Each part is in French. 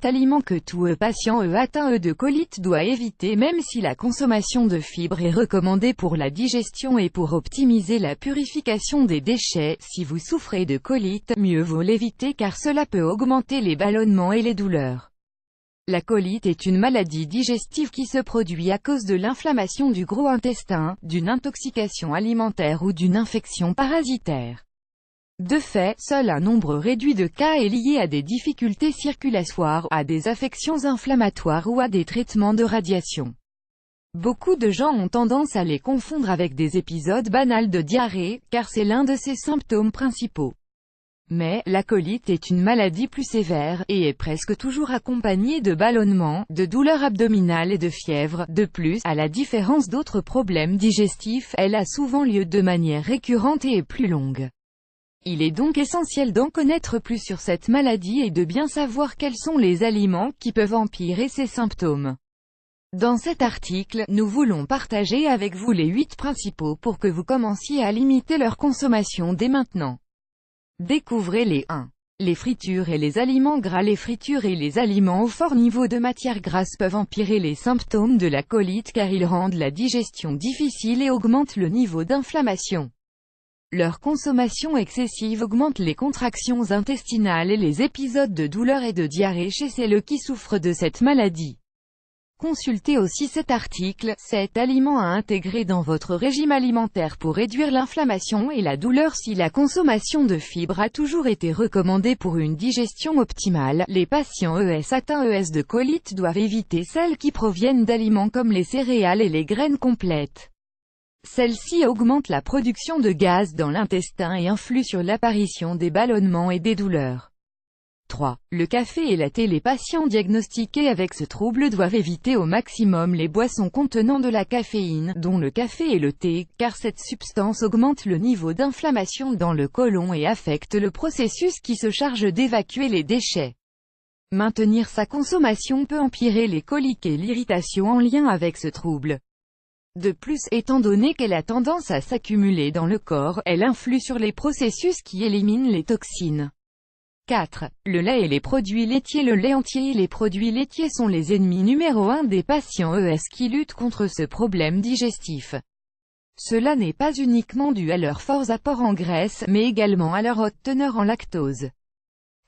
cet aliment que tout patient atteint de colite doit éviter, même si la consommation de fibres est recommandée pour la digestion et pour optimiser la purification des déchets. Si vous souffrez de colite, mieux vaut l'éviter car cela peut augmenter les ballonnements et les douleurs. La colite est une maladie digestive qui se produit à cause de l'inflammation du gros intestin, d'une intoxication alimentaire ou d'une infection parasitaire. De fait, seul un nombre réduit de cas est lié à des difficultés circulatoires, à des affections inflammatoires ou à des traitements de radiation. Beaucoup de gens ont tendance à les confondre avec des épisodes banals de diarrhée, car c'est l'un de ses symptômes principaux. Mais, la colite est une maladie plus sévère, et est presque toujours accompagnée de ballonnements, de douleurs abdominales et de fièvre. De plus, à la différence d'autres problèmes digestifs, elle a souvent lieu de manière récurrente et est plus longue. Il est donc essentiel d'en connaître plus sur cette maladie et de bien savoir quels sont les aliments qui peuvent empirer ces symptômes. Dans cet article, nous voulons partager avec vous les 8 principaux pour que vous commenciez à limiter leur consommation dès maintenant. Découvrez les 1. Les fritures et les aliments gras. Les fritures et les aliments au fort niveau de matière grasse peuvent empirer les symptômes de la colite car ils rendent la digestion difficile et augmentent le niveau d'inflammation. Leur consommation excessive augmente les contractions intestinales et les épisodes de douleur et de diarrhée chez celles qui souffrent de cette maladie. Consultez aussi cet article, 7 aliments à intégrer dans votre régime alimentaire pour réduire l'inflammation et la douleur. Si la consommation de fibres a toujours été recommandée pour une digestion optimale, les patients atteints de colite doivent éviter celles qui proviennent d'aliments comme les céréales et les graines complètes. Celles-ci augmentent la production de gaz dans l'intestin et influent sur l'apparition des ballonnements et des douleurs. 3. Le café et la thé. Les patients diagnostiqués avec ce trouble doivent éviter au maximum les boissons contenant de la caféine, dont le café et le thé, car cette substance augmente le niveau d'inflammation dans le côlon et affecte le processus qui se charge d'évacuer les déchets. Maintenir sa consommation peut empirer les coliques et l'irritation en lien avec ce trouble. De plus, étant donné qu'elle a tendance à s'accumuler dans le corps, elle influe sur les processus qui éliminent les toxines. 4. Le lait et les produits laitiers. Le lait entier et les produits laitiers sont les ennemis numéro 1 des patients qui luttent contre ce problème digestif. Cela n'est pas uniquement dû à leurs forts apports en graisse, mais également à leur haute teneur en lactose.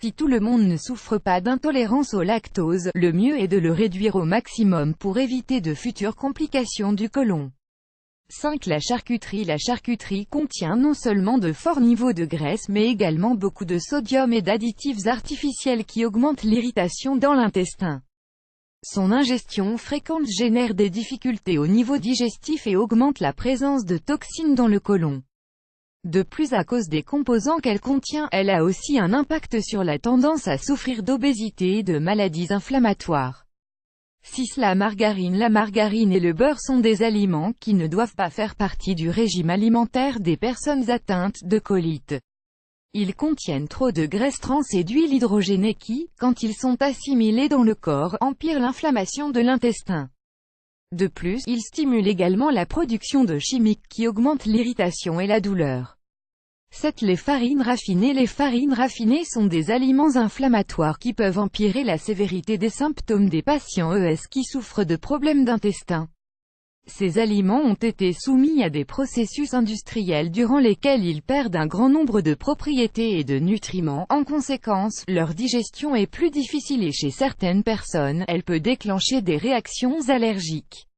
Si tout le monde ne souffre pas d'intolérance au lactose, le mieux est de le réduire au maximum pour éviter de futures complications du côlon. 5. La charcuterie. La charcuterie contient non seulement de forts niveaux de graisse mais également beaucoup de sodium et d'additifs artificiels qui augmentent l'irritation dans l'intestin. Son ingestion fréquente génère des difficultés au niveau digestif et augmente la présence de toxines dans le côlon. De plus, à cause des composants qu'elle contient, elle a aussi un impact sur la tendance à souffrir d'obésité et de maladies inflammatoires. 6. La margarine. La margarine et le beurre sont des aliments qui ne doivent pas faire partie du régime alimentaire des personnes atteintes de colite. Ils contiennent trop de graisse trans et d'huile hydrogénée qui, quand ils sont assimilés dans le corps, empirent l'inflammation de l'intestin. De plus, ils stimulent également la production de chimiques qui augmentent l'irritation et la douleur. 7. Les farines raffinées. Les farines raffinées sont des aliments inflammatoires qui peuvent empirer la sévérité des symptômes des patients qui souffrent de problèmes d'intestin. Ces aliments ont été soumis à des processus industriels durant lesquels ils perdent un grand nombre de propriétés et de nutriments. En conséquence, leur digestion est plus difficile et chez certaines personnes, elle peut déclencher des réactions allergiques.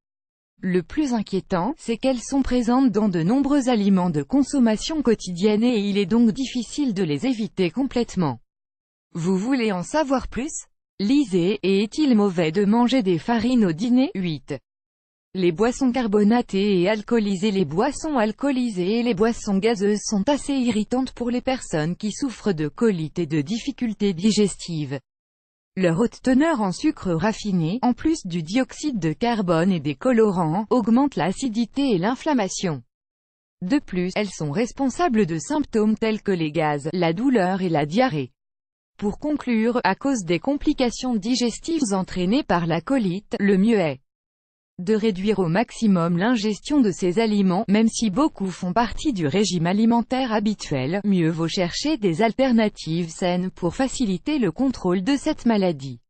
Le plus inquiétant, c'est qu'elles sont présentes dans de nombreux aliments de consommation quotidienne et il est donc difficile de les éviter complètement. Vous voulez en savoir plus? Lisez, et est-il mauvais de manger des farines au dîner? 8. Les boissons carbonatées et alcoolisées. Les boissons alcoolisées et les boissons gazeuses sont assez irritantes pour les personnes qui souffrent de colite et de difficultés digestives. Leur haute teneur en sucre raffiné, en plus du dioxyde de carbone et des colorants, augmente l'acidité et l'inflammation. De plus, elles sont responsables de symptômes tels que les gaz, la douleur et la diarrhée. Pour conclure, à cause des complications digestives entraînées par la colite, le mieux est de réduire au maximum l'ingestion de ces aliments, même si beaucoup font partie du régime alimentaire habituel, mieux vaut chercher des alternatives saines pour faciliter le contrôle de cette maladie.